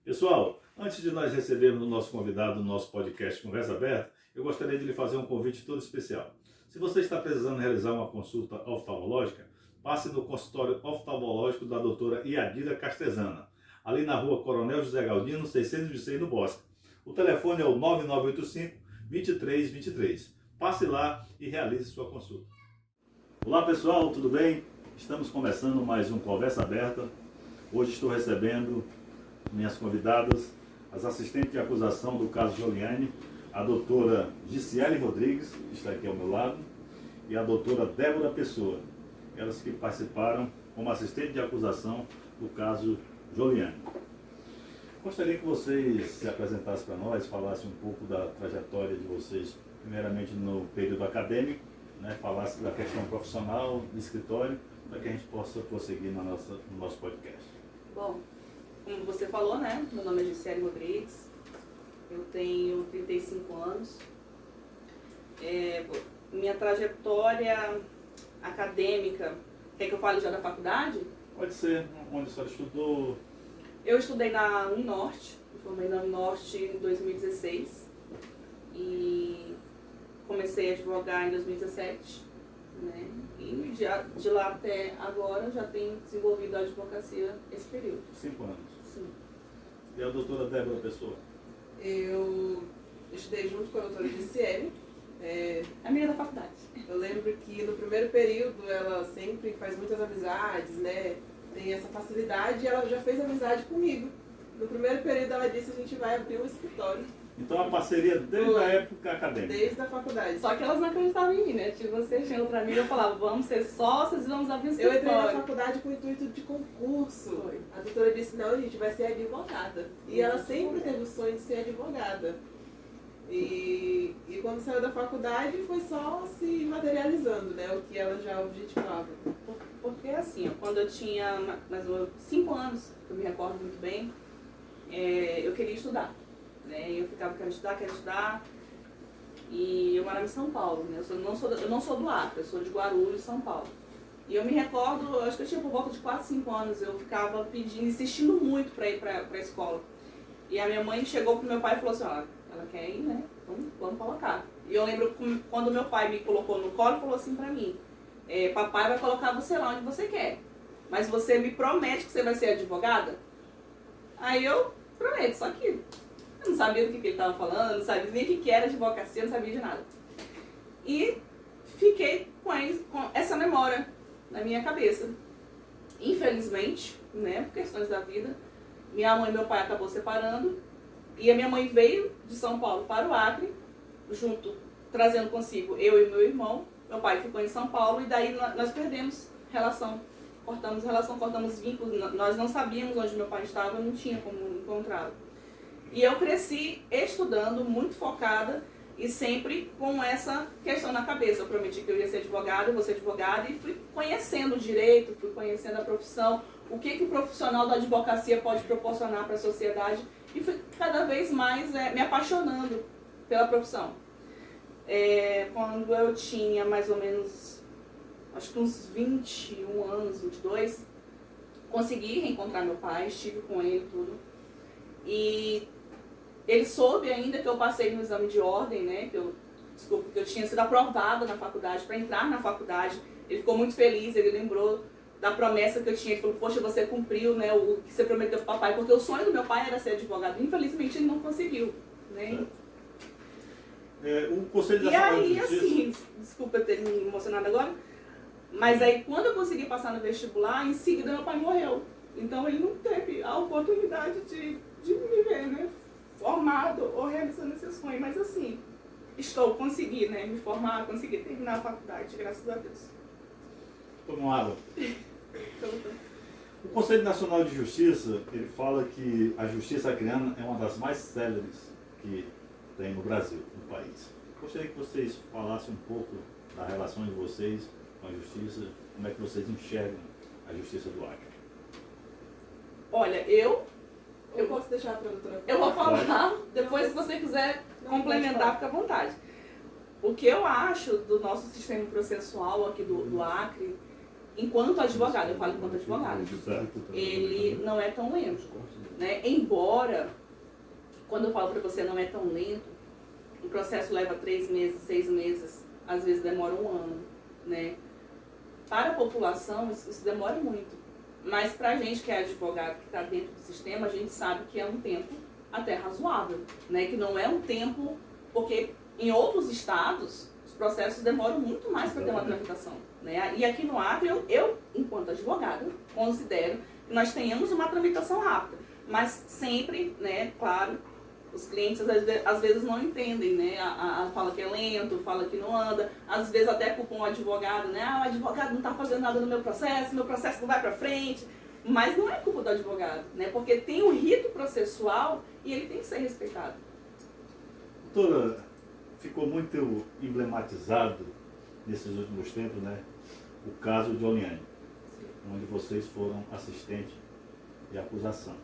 Pessoal, antes de nós recebermos o nosso convidado no nosso podcast Conversa Aberta, eu gostaria de lhe fazer um convite todo especial. Se você está precisando realizar uma consulta oftalmológica, passe no consultório oftalmológico da doutora Iadira Castezana, ali na rua Coronel José Galdino, 606 no Bosque. O telefone é o 9985-2323. Passe lá e realize sua consulta. Olá pessoal, tudo bem? Estamos começando mais um Conversa Aberta. Hoje estou recebendo minhas convidadas, as assistentes de acusação do caso Joliane, a doutora Giciele Rodrigues, que está aqui ao meu lado, e a doutora Débora Pessoa, elas que participaram como assistente de acusação do caso Joliane. Gostaria que vocês se apresentassem para nós, falassem um pouco da trajetória de vocês, primeiramente no período acadêmico, falassem da questão profissional, do escritório, para que a gente possa prosseguir no nosso podcast. Bom, como você falou, meu nome é Giciele Rodrigues, eu tenho 35 anos. Minha trajetória acadêmica, quer que eu fale já da faculdade? Pode ser, onde a senhora estudou? Eu estudei na Uninorte, me formei na Uninorte em 2016 e comecei a advogar em 2017, E de lá até agora já tenho desenvolvido a advocacia esse período. 5 anos. Sim. E a doutora Débora Pessoa? Eu estudei junto com a doutora Giciele. Amiga da faculdade. Eu lembro que no primeiro período ela sempre faz muitas amizades, Tem essa facilidade e ela já fez amizade comigo. No primeiro período ela disse que a gente vai abrir um escritório. Então a parceria desde a época acadêmica? Desde a faculdade. Só que elas não acreditavam em mim, Tipo, você chegou pra mim e eu falava, vamos ser sócias e vamos abrir um Eu escritório. entrei na faculdade com o intuito de concurso. Foi. A doutora disse, não, a gente vai ser advogada. E ela sempre teve o sonho de ser advogada. E quando saiu da faculdade foi só se materializando, O que ela já objetivava. Porque assim, quando eu tinha mais ou menos 5 anos, eu me recordo muito bem, eu queria estudar. Eu ficava, quero estudar. E eu morava em São Paulo, Eu não sou do Acre, eu sou de Guarulhos, São Paulo. E eu me recordo, acho que eu tinha por volta de 4, 5 anos, eu ficava pedindo, insistindo muito para ir para a escola. E a minha mãe chegou pro meu pai e falou assim, ó, ela quer ir, Vamos colocar. E eu lembro quando meu pai me colocou no colo, falou assim pra mim, papai vai colocar você lá onde você quer, mas você me promete que você vai ser advogada? Aí eu prometo, só que eu não sabia do que ele estava falando, não sabia nem o que era advocacia, não sabia de nada. E fiquei com essa memória na minha cabeça. Infelizmente, por questões da vida, minha mãe e meu pai acabou separando, e a minha mãe veio de São Paulo para o Acre, trazendo consigo eu e meu irmão. Meu pai ficou em São Paulo e daí nós perdemos relação, cortamos vínculos, nós não sabíamos onde meu pai estava, não tinha como encontrá-lo. E eu cresci estudando, muito focada e sempre com essa questão na cabeça. Eu prometi que eu ia ser advogada, eu vou ser advogada e fui conhecendo o direito, fui conhecendo a profissão, o que o profissional da advocacia pode proporcionar para a sociedade e fui cada vez mais me apaixonando pela profissão. Quando eu tinha mais ou menos, acho que uns 21 anos, 22, consegui reencontrar meu pai, estive com ele tudo. E ele soube ainda que eu passei no exame de ordem, que eu tinha sido aprovada na faculdade, para entrar na faculdade. Ele ficou muito feliz, ele lembrou da promessa que eu tinha. Ele falou, poxa, você cumpriu, o que você prometeu pro papai, porque o sonho do meu pai era ser advogado. Infelizmente ele não conseguiu, O Conselho E Nacional aí, de Justiça... assim, desculpa eu ter me emocionado agora, mas aí quando eu consegui passar no vestibular, em seguida meu pai morreu. Então ele não teve a oportunidade de me ver, formado ou realizando esse sonho. Mas assim, consegui, me formar, consegui terminar a faculdade, graças a Deus. Toma água. O Conselho Nacional de Justiça, ele fala que a justiça acreana é uma das mais céleres que tem no Brasil, no país. Gostaria que vocês falassem um pouco da relação de vocês com a justiça, como é que vocês enxergam a justiça do Acre. Olha, eu posso deixar a produtora falar? Eu vou falar, depois se você quiser complementar, fica à vontade. O que eu acho do nosso sistema processual aqui do Acre, enquanto advogado, eu falo enquanto advogado, ele não é tão lento. né? Embora, quando eu falo para você não é tão lento, o processo leva 3 meses, 6 meses, às vezes demora 1 ano, né? Para a população isso demora muito, mas para a gente que é advogado, que está dentro do sistema, a gente sabe que é um tempo até razoável, né? Que não é um tempo, porque em outros estados os processos demoram muito mais para ter uma tramitação, né? E aqui no Acre, eu enquanto advogada, considero que nós tenhamos uma tramitação rápida, mas sempre, né, claro, os clientes às vezes não entendem, né? Fala que é lento, fala que não anda, às vezes até culpam o advogado, né? O advogado não está fazendo nada no meu processo não vai para frente. Mas não é culpa do advogado, né? Porque tem um rito processual e ele tem que ser respeitado. Doutora, ficou muito emblematizado nesses últimos tempos, né? O caso de Oliane, onde vocês foram assistente de acusação.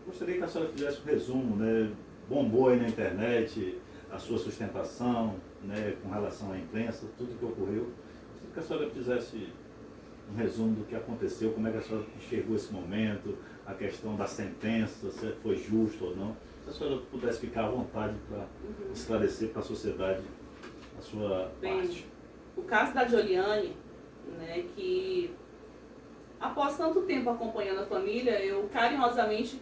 Gostaria que a senhora fizesse um resumo, né? Bombou aí na internet a sua sustentação, né? Com relação à imprensa, tudo que ocorreu. Gostaria que a senhora fizesse um resumo do que aconteceu, como é que a senhora enxergou esse momento, a questão da sentença, se foi justo ou não. Se a senhora pudesse ficar à vontade para esclarecer para a sociedade a sua parte. O caso da Joliane, né, que após tanto tempo acompanhando a família, eu carinhosamente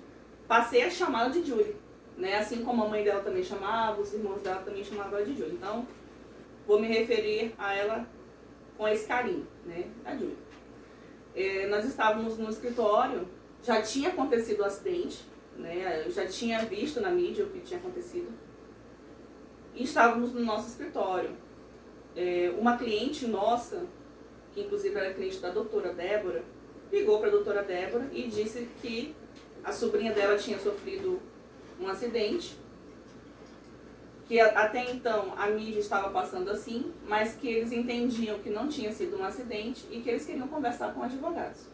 passei a chamá-la de Julie, né? Assim como a mãe dela também chamava, os irmãos dela também chamavam ela de Julie. Então, vou me referir a ela com esse carinho, né? A Julie. Nós estávamos no escritório, já tinha acontecido o acidente, né? Eu já tinha visto na mídia o que tinha acontecido. E estávamos no nosso escritório. Uma cliente nossa, que inclusive era cliente da doutora Débora, ligou para a doutora Débora e disse que a sobrinha dela tinha sofrido um acidente, que até então a mídia estava passando assim, mas que eles entendiam que não tinha sido um acidente e que eles queriam conversar com advogados.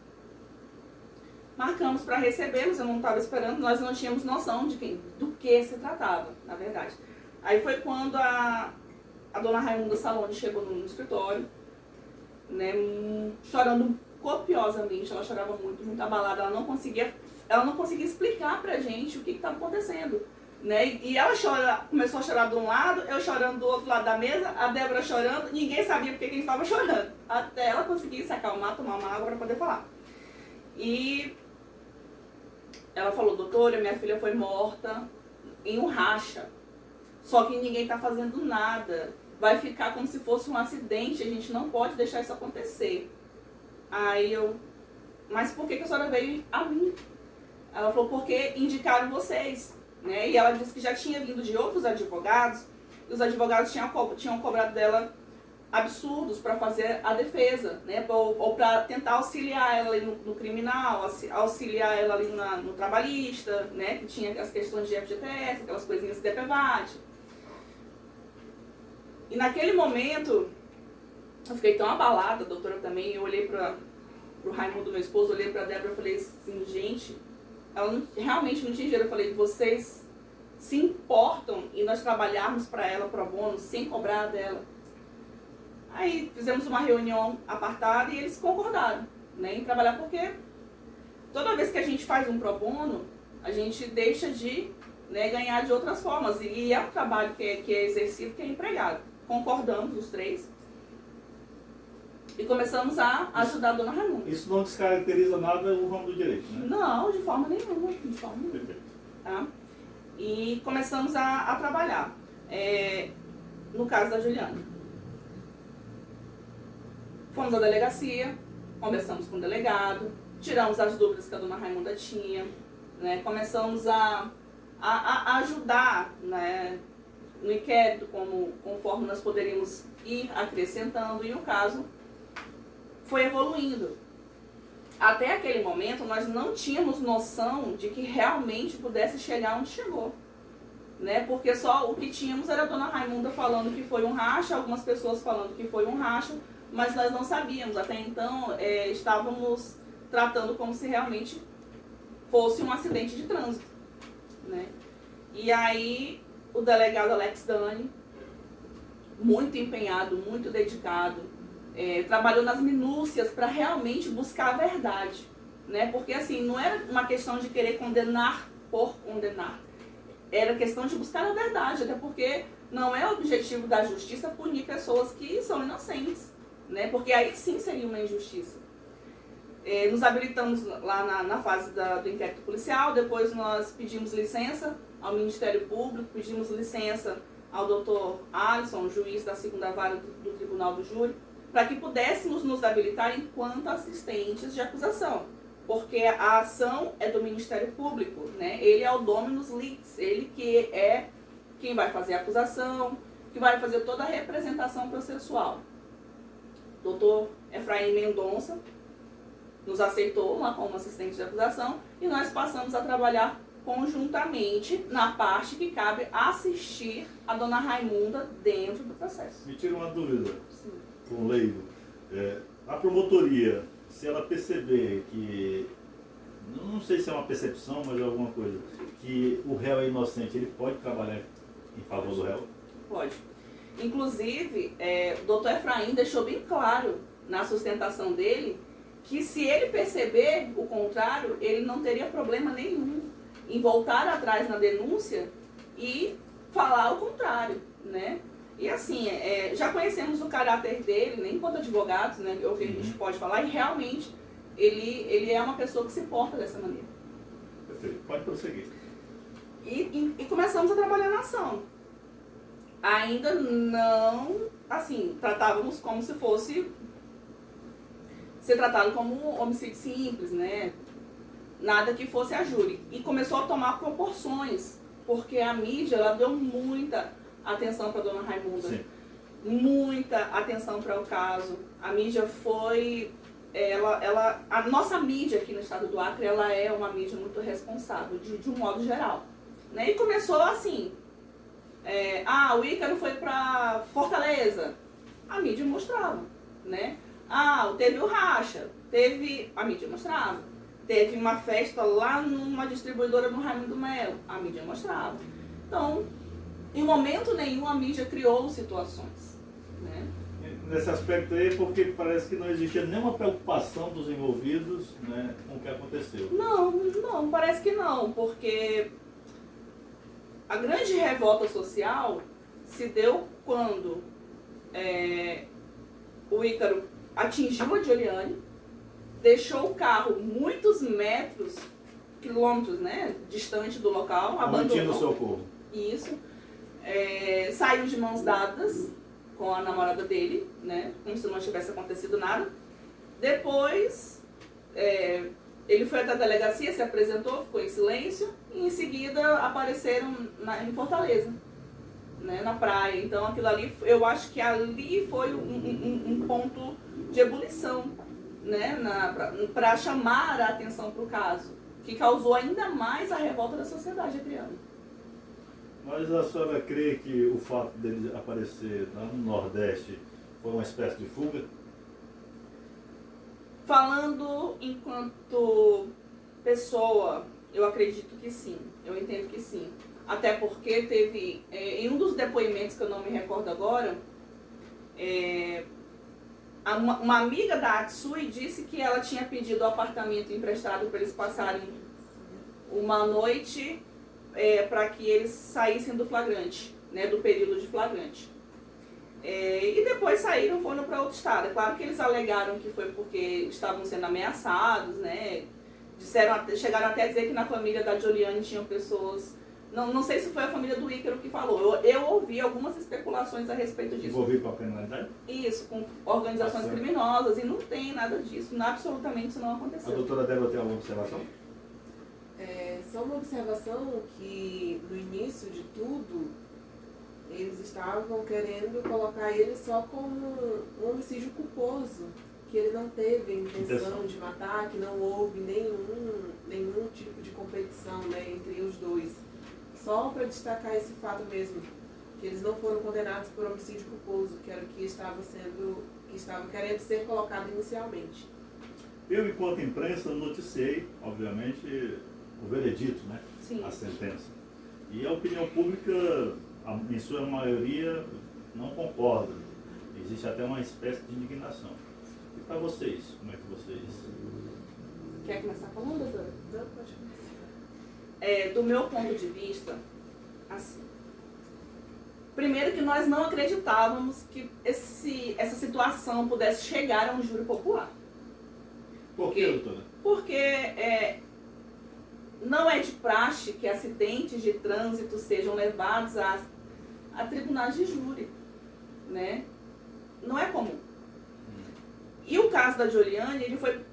Marcamos para recebê-los, eu não estava esperando, nós não tínhamos noção do que se tratava, na verdade. Aí foi quando a dona Raimunda Salone chegou no escritório, né, chorando copiosamente, ela chorava muito, muito abalada, ela não conseguia explicar pra gente o que estava acontecendo, né? E ela começou a chorar de um lado, eu chorando do outro lado da mesa, a Débora chorando, ninguém sabia porque que a gente estava chorando, até ela conseguir se acalmar, tomar uma água para poder falar. E ela falou: doutora, minha filha foi morta em um racha, só que ninguém está fazendo nada, vai ficar como se fosse um acidente, a gente não pode deixar isso acontecer. Aí eu: mas por que a senhora veio a mim? Ela falou: porque indicaram vocês, né? E ela disse que já tinha vindo de outros advogados, e os advogados tinham cobrado dela absurdos para fazer a defesa, né? Ou para tentar auxiliar ela ali no criminal, auxiliar ela ali no trabalhista, né? Que tinha as questões de FGTS, aquelas coisinhas de DPVAT. E naquele momento, eu fiquei tão abalada, a doutora também, eu olhei para o Raimundo, meu esposo, olhei para a Débora e falei assim: gente, ela realmente não tinha dinheiro. Eu falei: vocês se importam em nós trabalharmos para ela pro bono sem cobrar dela? Aí fizemos uma reunião apartada e eles concordaram, né, em trabalhar, porque toda vez que a gente faz um pro bono, a gente deixa de, né, ganhar de outras formas. E é um trabalho que é exercido, que é empregado. Concordamos os três e começamos a ajudar a dona Raimunda. Isso não descaracteriza nada o ramo do direito, né? Não, de forma nenhuma, de forma nenhuma. Perfeito. Tá? E começamos a trabalhar. No caso da Juliana, fomos à delegacia, conversamos com o delegado, tiramos as dúvidas que a dona Raimunda tinha, né? Começamos a ajudar, né, no inquérito, conforme nós poderíamos ir acrescentando, e o caso foi evoluindo. Até aquele momento, nós não tínhamos noção de que realmente pudesse chegar onde chegou, né? Porque só o que tínhamos era a dona Raimunda falando que foi um racha, algumas pessoas falando que foi um racha, mas nós não sabíamos. Até então, estávamos tratando como se realmente fosse um acidente de trânsito, né? E aí, o delegado Alex Dani, muito empenhado, muito dedicado, trabalhou nas minúcias para realmente buscar a verdade, né? Porque assim, não era uma questão de querer condenar por condenar. Era questão de buscar a verdade, até porque não é o objetivo da justiça punir pessoas que são inocentes, né? Porque aí sim seria uma injustiça. Nos habilitamos lá na fase do inquérito policial, depois nós pedimos licença ao Ministério Público, pedimos licença ao doutor Alisson, juiz da 2ª Vara do Tribunal do Júri, para que pudéssemos nos habilitar enquanto assistentes de acusação. Porque a ação é do Ministério Público, né? Ele é o dominus litis, ele que é quem vai fazer a acusação, que vai fazer toda a representação processual. Dr. Efraim Mendonça nos aceitou lá como assistente de acusação e nós passamos a trabalhar conjuntamente na parte que cabe assistir a dona Raimunda dentro do processo. Me tira uma dúvida, Sim. com o leigo. A promotoria, se ela perceber que, não sei se é uma percepção, mas é alguma coisa, que o réu é inocente, ele pode trabalhar em favor do réu? Pode. Inclusive, o doutor Efraim deixou bem claro na sustentação dele que se ele perceber o contrário, ele não teria problema nenhum em voltar atrás na denúncia e falar o contrário, né? E assim, já conhecemos o caráter dele, nem enquanto advogados, né? É o que a gente pode falar, e realmente ele é uma pessoa que se porta dessa maneira. Perfeito, pode prosseguir. E começamos a trabalhar na ação. Ainda não, assim, tratávamos como se fosse ser tratado como um homicídio simples, né? Nada que fosse a júri. E começou a tomar proporções, porque a mídia, ela deu muita atenção para dona Raimunda. Sim. Muita atenção para o caso. A mídia foi... a nossa mídia aqui no estado do Acre, ela é uma mídia muito responsável, de um modo geral. Né? E começou assim... o Ícaro foi para Fortaleza. A mídia mostrava, né? Teve o racha. A mídia mostrava. Teve uma festa lá numa distribuidora do Raimundo Melo. A mídia mostrava. Então, em momento nenhum a mídia criou situações, né? Nesse aspecto aí, porque parece que não existia nenhuma preocupação dos envolvidos, né, com o que aconteceu. Não, parece que não, porque a grande revolta social se deu quando o Ícaro atingiu a Giuliane, deixou o carro muitos quilômetros, né, distante do local, abandonou. No socorro. Isso. Saiu de mãos dadas com a namorada dele, né, como se não tivesse acontecido nada. Depois, ele foi até a delegacia, se apresentou, ficou em silêncio, e em seguida apareceram em Fortaleza, né, na praia. Então aquilo ali, eu acho que ali foi um ponto de ebulição, né, para chamar a atenção para o caso, que causou ainda mais a revolta da sociedade acreana. Mas a senhora crê que o fato dele aparecer lá no Nordeste foi uma espécie de fuga? Falando enquanto pessoa, eu acredito que sim, eu entendo que sim. Até porque teve, em um dos depoimentos que eu não me recordo agora, uma amiga da Atsui disse que ela tinha pedido o apartamento emprestado para eles passarem uma noite para que eles saíssem do flagrante, né, do período de flagrante. E depois saíram, foram para outro estado. É claro que eles alegaram que foi porque estavam sendo ameaçados, né? Chegaram até a dizer que na família da Giuliane tinham pessoas... Não sei se foi a família do Ícaro que falou. Eu ouvi algumas especulações a respeito disso. Envolvido com a criminalidade? Isso, com organizações criminosas. E não tem nada disso. Absolutamente isso não A aconteceu. doutora Débora tem alguma observação? Só uma observação que no início de tudo eles estavam querendo colocar ele só como um homicídio culposo, que ele não teve a intenção de matar, que não houve nenhum tipo de competição, né, entre os dois. Só para destacar esse fato mesmo, que eles não foram condenados por homicídio culposo, que era o que estava querendo ser colocado inicialmente. Eu, enquanto imprensa, noticiei, obviamente, o veredito, né? Sim. A sentença. E a opinião pública, em sua maioria, não concorda. Existe até uma espécie de indignação. E para vocês, como é que vocês Quer começar falando, doutora? Não, pode começar. Do meu ponto de vista, assim, primeiro que nós não acreditávamos que essa situação pudesse chegar a um júri popular. Por quê, doutora? Porque não é de praxe que acidentes de trânsito sejam levados a tribunais de júri, né? Não é comum. E o caso da Giuliane, ele foi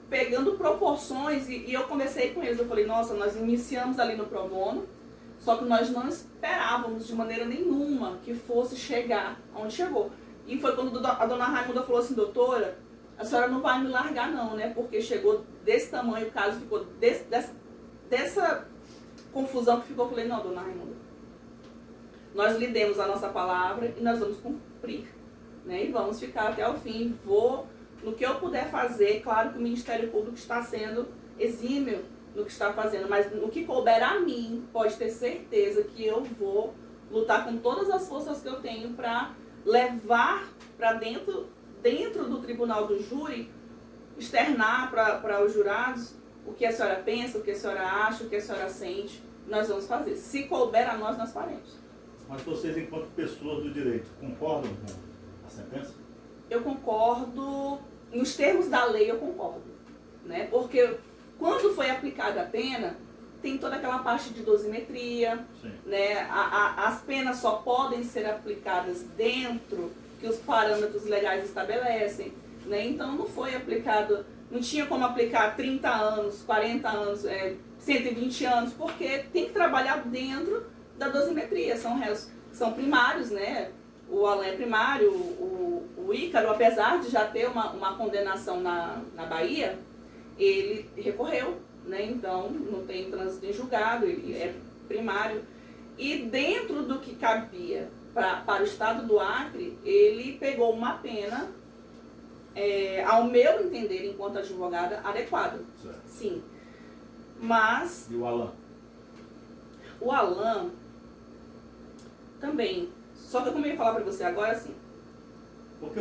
pegando proporções e eu conversei com eles, eu falei, nossa, nós iniciamos ali no pro bono, só que nós não esperávamos de maneira nenhuma que fosse chegar onde chegou. E foi quando a dona Raimunda falou assim, doutora, a senhora não vai me largar não, né? Porque chegou desse tamanho, o caso ficou dessa confusão que ficou. Eu falei, não, dona Raimunda, nós lhe demos a nossa palavra e nós vamos cumprir, né? E vamos ficar até o fim. No que eu puder fazer, claro que o Ministério Público está sendo exímio no que está fazendo, mas no que couber a mim, pode ter certeza que eu vou lutar com todas as forças que eu tenho para levar para dentro do tribunal do júri, externar para os jurados o que a senhora pensa, o que a senhora acha, o que a senhora sente. Nós vamos fazer. Se couber a nós faremos. Mas vocês, enquanto pessoas do direito, concordam com a sentença? Eu concordo, nos termos da lei eu concordo, né? Porque quando foi aplicada a pena, tem toda aquela parte de dosimetria, né? As penas só podem ser aplicadas dentro que os parâmetros legais estabelecem, né? Então não foi aplicado, não tinha como aplicar 30 anos, 40 anos, 120 anos, porque tem que trabalhar dentro da dosimetria, são primários, né? O Alan é primário, o Ícaro, apesar de já ter uma condenação na Bahia, ele recorreu, né? Então não tem trânsito em julgado, ele é primário. E dentro do que cabia para o estado do Acre, ele pegou uma pena, ao meu entender, enquanto advogada, adequada. Certo. Sim. Mas... E o Alan? O Alan também. Só que como eu ia falar para você agora, assim,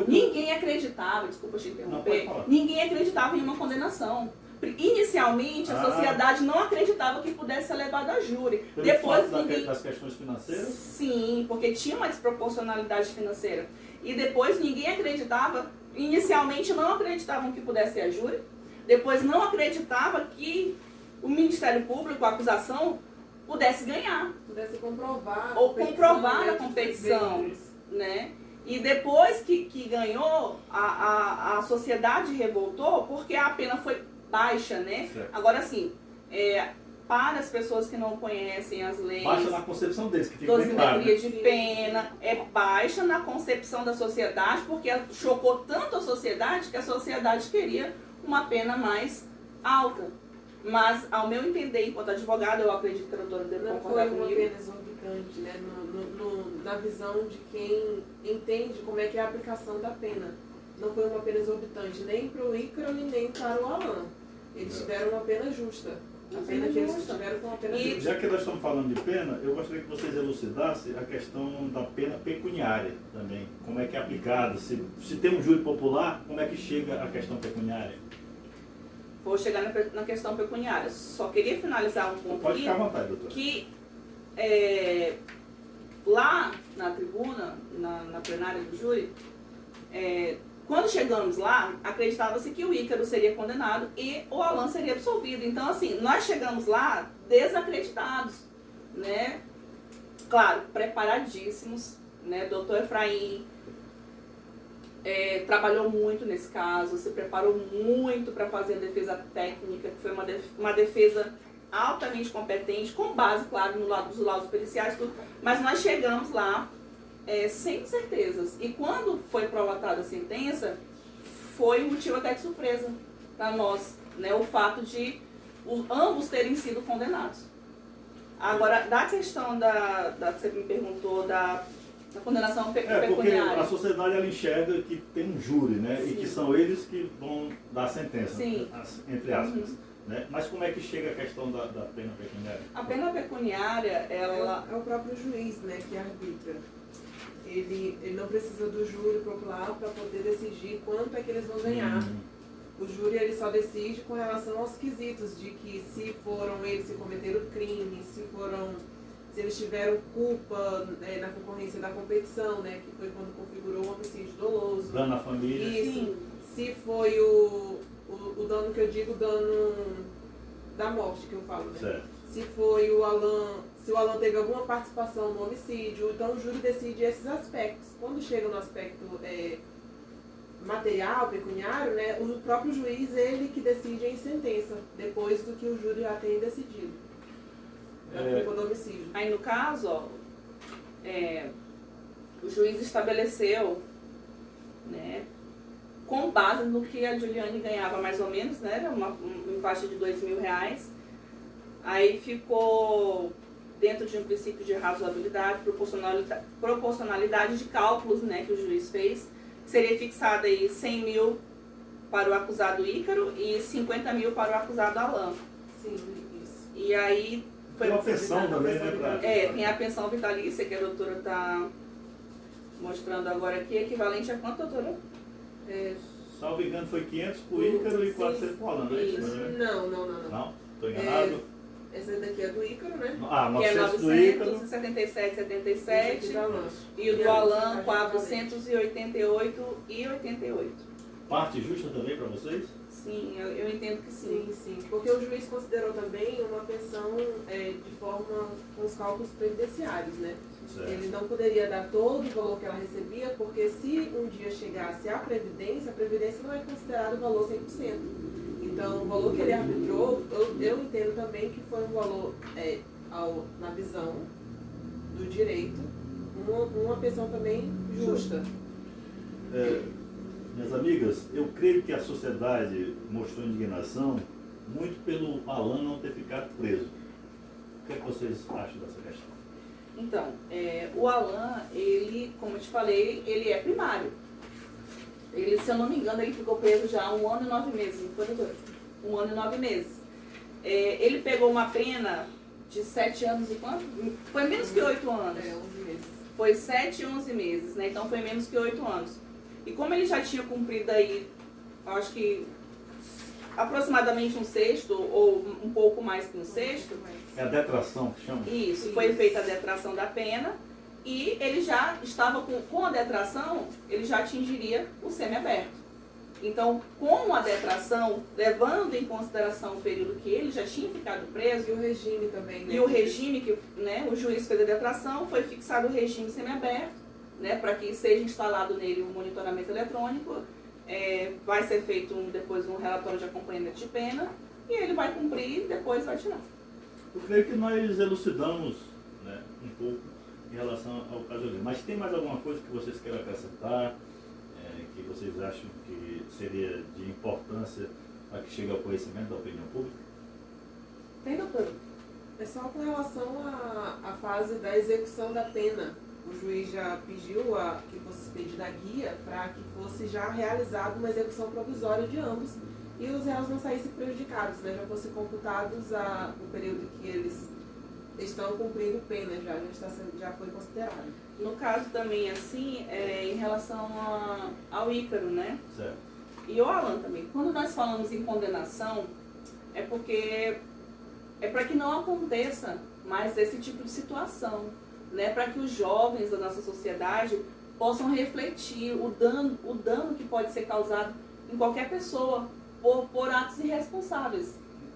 ninguém acreditava, desculpa te interromper, ninguém acreditava em uma condenação. Inicialmente, a sociedade não acreditava que pudesse ser levado a júri. Depois das questões financeiras? Sim, porque tinha uma desproporcionalidade financeira. E depois ninguém acreditava, inicialmente não acreditavam que pudesse ser a júri, depois não acreditava que o Ministério Público, a acusação, pudesse ganhar. Pudesse comprovar. Ou comprovar a competição, né? E depois que ganhou, a sociedade revoltou porque a pena foi baixa, né? Certo. Agora, assim, para as pessoas que não conhecem as leis... Baixa na concepção deles, que fica bem claro. Dosimetria de pena, baixa na concepção da sociedade, porque chocou tanto a sociedade que a sociedade queria uma pena mais alta. Mas, ao meu entender, enquanto advogada, eu acredito que a doutora deve concordar comigo. Não foi uma pena exorbitante, né? Na visão de quem entende como é que é a aplicação da pena. Não foi uma pena exorbitante, nem para o Ícaro, nem para o Alan. Eles tiveram uma pena justa. A pena que eles tiveram foi uma pena justa. Já que nós estamos falando de pena, eu gostaria que vocês elucidassem a questão da pena pecuniária também. Como é que é aplicada? Se tem um júri popular, como é que chega a questão pecuniária? Vou chegar na questão pecuniária. Só queria finalizar um ponto. Pode ficar à vontade, doutora. Que lá na tribuna, na plenária do júri, quando chegamos lá, acreditava-se que o Ícaro seria condenado e o Alan seria absolvido. Então, assim, nós chegamos lá desacreditados, né? Claro, preparadíssimos, né? Doutor Efraim trabalhou muito nesse caso, se preparou muito para fazer a defesa técnica, que foi uma defesa altamente competente, com base, claro, dos laudos periciais, tudo. Mas nós chegamos lá sem certezas. E quando foi prolatada a sentença, foi motivo até de surpresa para nós, né? O fato de ambos terem sido condenados. Agora, da questão que você me perguntou, da condenação pecuniária. Porque a sociedade ela enxerga que tem um júri, né? Sim. E que são eles que vão dar a sentença, sim, entre aspas. Uhum. Né? Mas como é que chega a questão da pena pecuniária? A pena pecuniária, ela... É o próprio juiz, né, que arbitra. Ele não precisa do júri popular para poder decidir quanto é que eles vão ganhar. o júri ele só decide com relação aos quesitos de que se foram eles que cometeram o crime, se eles tiveram culpa na concorrência da competição, né, que foi quando configurou o homicídio doloso. Dano à família. Isso. Sim. Se foi o dano que eu digo, dano da morte que eu falo, né? Certo. Se foi se o Alan teve alguma participação no homicídio, então o júri decide esses aspectos. Quando chega no aspecto material, pecuniário, né, o próprio juiz, ele que decide em sentença, depois do que o júri já tem decidido. Da culpa do homicídio. Aí no caso, ó, o juiz estabeleceu, né, com base no que a Juliane ganhava mais ou menos, né, uma faixa de R$2.000, aí ficou dentro de um princípio de razoabilidade, proporcionalidade de cálculos, né, que o juiz fez, seria fixada aí 100 mil para o acusado Ícaro e 50 mil para o acusado Alan. Sim, isso. E aí foi Tem uma pensão também, né? tem a pensão vitalícia que a doutora está mostrando agora aqui, equivalente a quanto, doutora? Salvo engano, foi 500 para o Ícaro e 400 para o Alan, não é isso? Isso. Né? Não. Não? Estou enganado? Essa daqui é do Ícaro, né? Ah, Que é 900 do Ícaro. 977,77 do Alan. e o do Alan 488,88. Parte justa também para vocês? Sim, eu entendo que sim. Sim. Porque o juiz considerou também uma pensão de forma com os cálculos previdenciários, né? Certo. Ele não poderia dar todo o valor que ela recebia, porque se um dia chegasse a Previdência não é considerado o valor 100%. Então, o valor que ele arbitrou, eu entendo também que foi um valor, na visão do direito, uma pensão também justa. Minhas amigas, eu creio que a sociedade mostrou indignação muito pelo Alan não ter ficado preso. O que é que vocês acham dessa questão? Então, o Alan, ele, como eu te falei, ele é primário. Ele, se eu não me engano, ele ficou preso já há 1 ano e 9 meses, não foi, doutor? 1 ano e 9 meses. Ele pegou uma pena de 7 anos e quanto? Foi menos que 8 anos. 11 meses. Foi 7 e 11 meses, né? Então foi menos que 8 anos. E como ele já tinha cumprido aí, acho que aproximadamente um sexto, ou um pouco mais que um sexto. É a detração que chama? Isso, foi feita a detração da pena. E ele já estava com a detração, ele já atingiria o semiaberto. Então, com a detração, levando em consideração o período que ele já tinha ficado preso, E o regime também, né? e o regime que, né, o juiz fez a detração, foi fixado o regime semiaberto, né, para que seja instalado nele um monitoramento eletrônico, vai ser feito depois um relatório de acompanhamento de pena, e ele vai cumprir e depois vai tirar. Eu creio que nós elucidamos, né, um pouco em relação ao caso ali. Mas tem mais alguma coisa que vocês queiram acrescentar, que vocês acham que seria de importância para que chegue ao conhecimento da opinião pública? Tem, doutor? É só com relação à fase da execução da pena. O juiz já pediu que fosse expedida a guia para que fosse já realizada uma execução provisória de ambos e os réus não saíssem prejudicados, né? Já fosse computados o período que eles estão cumprindo pena, já foi considerado. No caso também, assim, em relação ao Ícaro, né? Certo. E o Alan também. Quando nós falamos em condenação, é porque é para que não aconteça mais esse tipo de situação, né? Para que os jovens da nossa sociedade possam refletir o dano que pode ser causado em qualquer pessoa por atos irresponsáveis,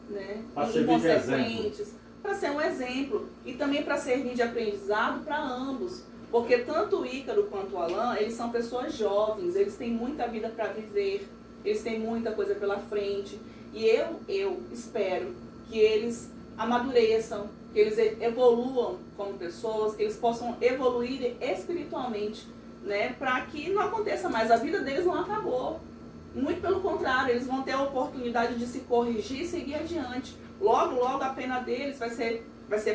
né? Para servir de exemplo. Para ser um exemplo e também para servir de aprendizado para ambos. Porque tanto o Ícaro quanto o Alan, eles são pessoas jovens, eles têm muita vida para viver, eles têm muita coisa pela frente. E eu espero que eles amadureçam, que eles evoluam como pessoas, que eles possam evoluir espiritualmente, né? Para que não aconteça mais. A vida deles não acabou. Muito pelo contrário, eles vão ter a oportunidade de se corrigir e seguir adiante. Logo a pena deles vai ser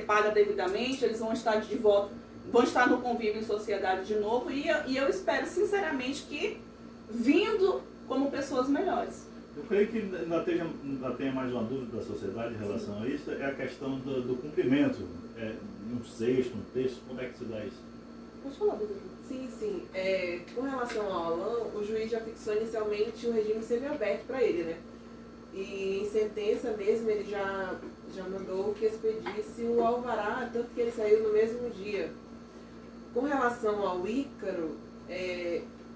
paga devidamente, eles vão estar de volta, vão estar no convívio em sociedade de novo e eu espero sinceramente que vindo como pessoas melhores. Eu creio que ainda tenha mais uma dúvida da sociedade em relação a isso, é a questão do cumprimento. Um sexto, um terço, como é que se dá isso? Pode falar, doutor. Sim, sim. Com relação ao Alain, o juiz já fixou inicialmente o regime semiaberto para ele, né? E em sentença mesmo ele já mandou que expedisse o alvará, tanto que ele saiu no mesmo dia. Com relação ao Ícaro,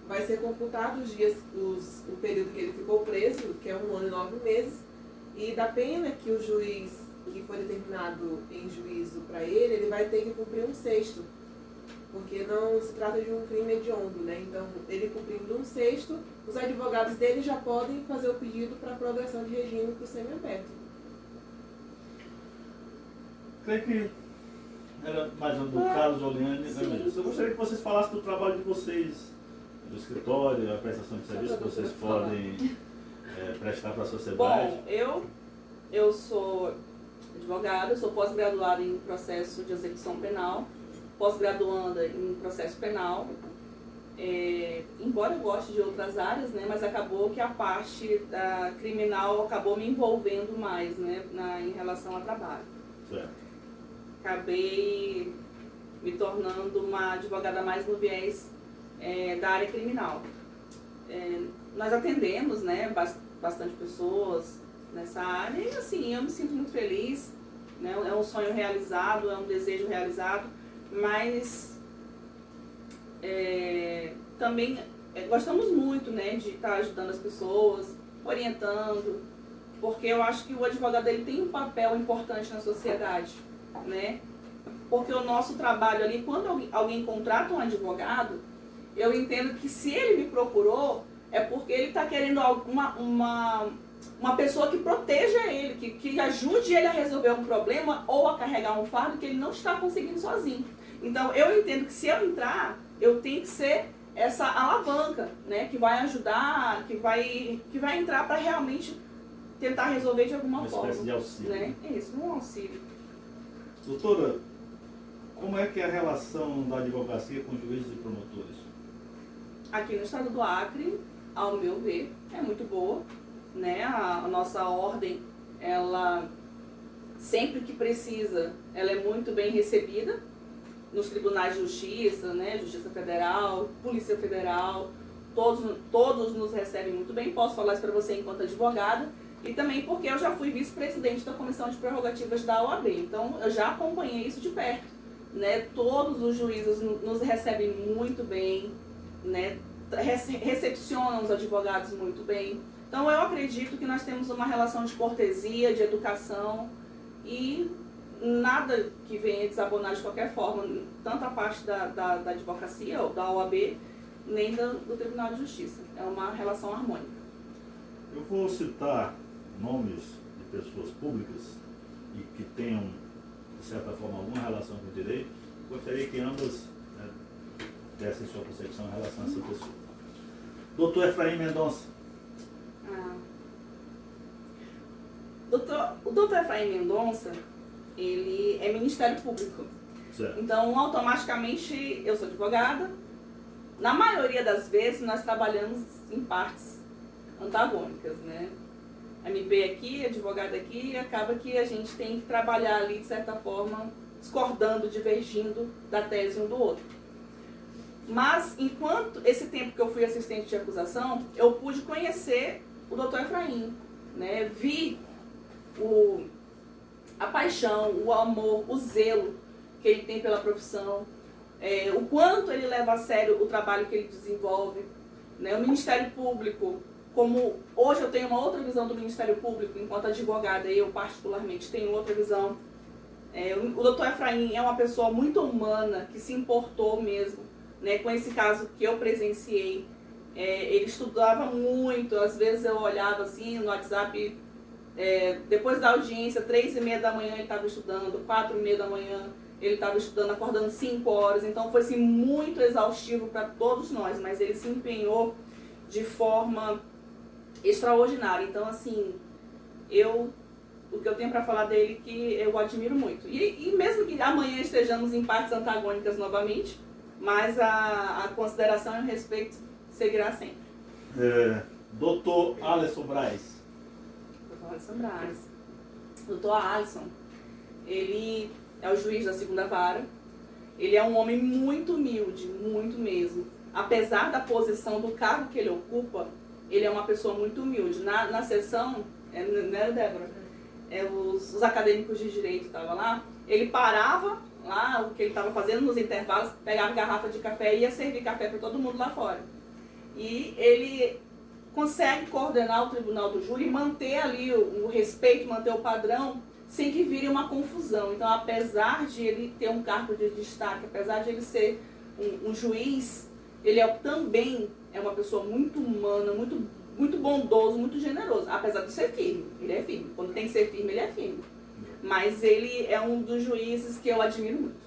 vai ser computado os dias, o período que ele ficou preso, que é 1 ano e 9 meses, e da pena que o juiz, que foi determinado em juízo para ele vai ter que cumprir 1/6, porque não se trata de um crime hediondo, né? Então, ele cumprindo 1/6, os advogados dele já podem fazer o pedido para progressão de regime para o semiaberto. Creio que era mais um do Carlos, Oliane. Eu gostaria que vocês falassem do trabalho de vocês, do escritório, a prestação de serviço que vocês podem prestar para a sociedade. Bom, eu sou advogada, sou pós-graduada em processo de execução penal, pós-graduanda em processo penal, embora eu goste de outras áreas, né, mas acabou que a parte da criminal acabou me envolvendo mais, né, em relação ao trabalho. Certo. Acabei me tornando uma advogada mais no viés da área criminal. Nós atendemos, né, bastante pessoas nessa área e assim, eu me sinto muito feliz, né, é um sonho realizado, é um desejo realizado, mas também gostamos muito, né, de estar ajudando as pessoas, orientando, porque eu acho que o advogado ele tem um papel importante na sociedade, né, porque o nosso trabalho ali, quando alguém contrata um advogado, eu entendo que se ele me procurou, é porque ele está querendo uma pessoa que proteja ele, que ajude ele a resolver um problema ou a carregar um fardo que ele não está conseguindo sozinho. Então, eu entendo que se eu entrar, eu tenho que ser essa alavanca, né, que vai ajudar, que vai entrar para realmente tentar resolver de alguma forma. Uma espécie de auxílio. Né? Isso, um auxílio. Doutora, como é que é a relação da advocacia com juízes e promotores? Aqui no estado do Acre, ao meu ver, é muito boa, né? A nossa ordem, ela sempre que precisa, ela é muito bem recebida nos tribunais de justiça, né? Justiça Federal, Polícia Federal, todos nos recebem muito bem. Posso falar isso para você enquanto advogada e também porque eu já fui vice-presidente da Comissão de Prerrogativas da OAB, então eu já acompanhei isso de perto, né? Todos os juízes nos recebem muito bem, né? Recepcionam os advogados muito bem. Então eu acredito que nós temos uma relação de cortesia, de educação e nada que venha desabonar de qualquer forma, tanto a parte da advocacia ou da OAB, nem do Tribunal de Justiça. É uma relação harmônica. Eu vou citar nomes de pessoas públicas e que tenham, de certa forma, alguma relação com o direito. Gostaria que ambas dessem sua concepção em relação a essa pessoa. Doutor Efraim Mendonça. O doutor Efraim Mendonça, ele é Ministério Público. Certo. Então, automaticamente, eu sou advogada. Na maioria das vezes, nós trabalhamos em partes antagônicas, né? MP aqui, advogada aqui, e acaba que a gente tem que trabalhar ali, de certa forma, discordando, divergindo da tese um do outro. Mas, enquanto esse tempo que eu fui assistente de acusação, eu pude conhecer o doutor Efraim, né? Vi a paixão, o amor, o zelo que ele tem pela profissão, o quanto ele leva a sério o trabalho que ele desenvolve, né? O Ministério Público, como hoje eu tenho uma outra visão do Ministério Público, enquanto advogada, eu particularmente tenho outra visão. O doutor Efraim é uma pessoa muito humana, que se importou mesmo, né, com esse caso que eu presenciei. Ele estudava muito, às vezes eu olhava assim no WhatsApp, depois da audiência, 3h30 da manhã ele estava estudando, 4h30 da manhã ele estava estudando, acordando 5 horas, então foi assim, muito exaustivo para todos nós, mas ele se empenhou de forma extraordinária. Então, assim, o que eu tenho para falar dele que eu admiro muito. E mesmo que amanhã estejamos em partes antagônicas novamente, mas a consideração e o respeito seguirá sempre. Doutor Alisson Braz. Doutor Alisson Braz. Doutor Alisson, ele é o juiz da 2ª Vara Ele é um homem muito humilde, muito mesmo. Apesar da posição do cargo que ele ocupa, ele é uma pessoa muito humilde. Na sessão, não era, Débora? Os acadêmicos de direito estavam lá, ele parava lá, o que ele estava fazendo nos intervalos, pegava garrafa de café e ia servir café para todo mundo lá fora. E ele consegue coordenar o tribunal do júri e manter ali o respeito, manter o padrão, sem que vire uma confusão. Então, apesar de ele ter um cargo de destaque, apesar de ele ser um juiz, ele também é uma pessoa muito humana, muito bondoso, muito generoso, apesar de ser firme. Ele é firme. Quando tem que ser firme, ele é firme. Mas ele é um dos juízes que eu admiro muito.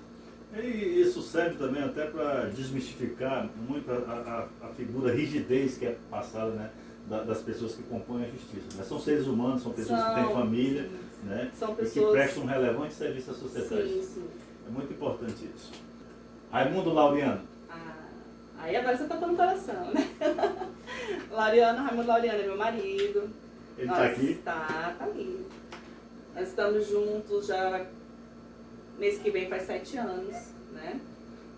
E isso serve também até para desmistificar muito a figura rigidez que é passada, né, das pessoas que compõem a justiça. Né? São seres humanos, são pessoas que têm família, sim. Né, São e pessoas que prestam um relevante serviço à sociedade. Sim, sim. É muito importante isso. Raimundo Laureano. Aí agora você tocou no coração, né? Raimundo Laureano é meu marido. Ele está aqui? Tá ali. Nós estamos juntos já, mês que vem faz 7 anos, né?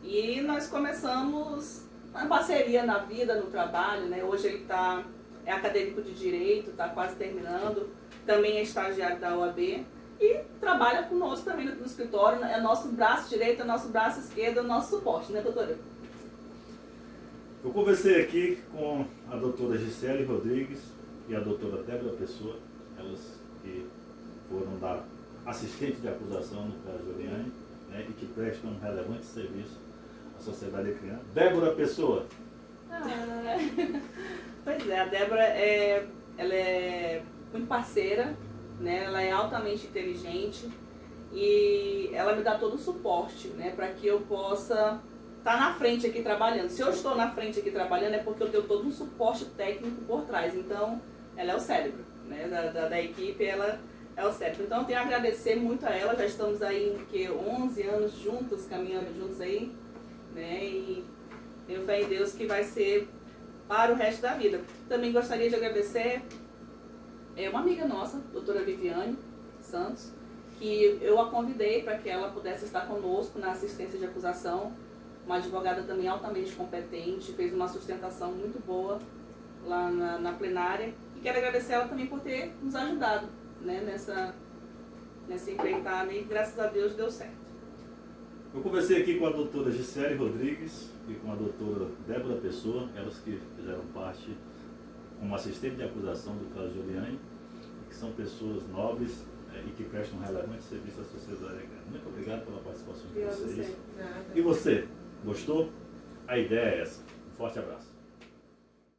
E nós começamos uma parceria na vida, no trabalho, né? Hoje ele é acadêmico de Direito, está quase terminando. Também é estagiário da OAB. E trabalha conosco também no escritório. É nosso braço direito, é nosso braço esquerdo, é o nosso suporte, né, doutora? Eu conversei aqui com a doutora Gisele Rodrigues e a doutora Débora Pessoa, elas que foram da assistente de acusação no caso de Oriane, né, e que prestam um relevante serviço à sociedade criança. Débora Pessoa. Pois é, a Débora ela é muito parceira, né, ela é altamente inteligente e ela me dá todo o suporte, né, para que eu possa estar na frente aqui trabalhando. Se eu estou na frente aqui trabalhando é porque eu tenho todo um suporte técnico por trás. Então, ela é o cérebro, né, da equipe, ela é o cérebro. Então, eu tenho a agradecer muito a ela. Já estamos aí em 11 anos juntos, caminhando juntos aí, né, e tenho fé em Deus que vai ser para o resto da vida. Também gostaria de agradecer uma amiga nossa, doutora Viviane Santos, que eu a convidei para que ela pudesse estar conosco na assistência de acusação. Uma advogada também altamente competente, fez uma sustentação muito boa lá na plenária. E quero agradecer ela também por ter nos ajudado, né, nessa empreitada, e graças a Deus deu certo. Eu conversei aqui com a doutora Gisele Rodrigues e com a doutora Débora Pessoa, elas que fizeram parte como assistente de acusação do caso de Oriane, que são pessoas nobres e que prestam um relevante serviço à sociedade. Muito obrigado pela participação de vocês. E você, gostou? A ideia é essa. Um forte abraço.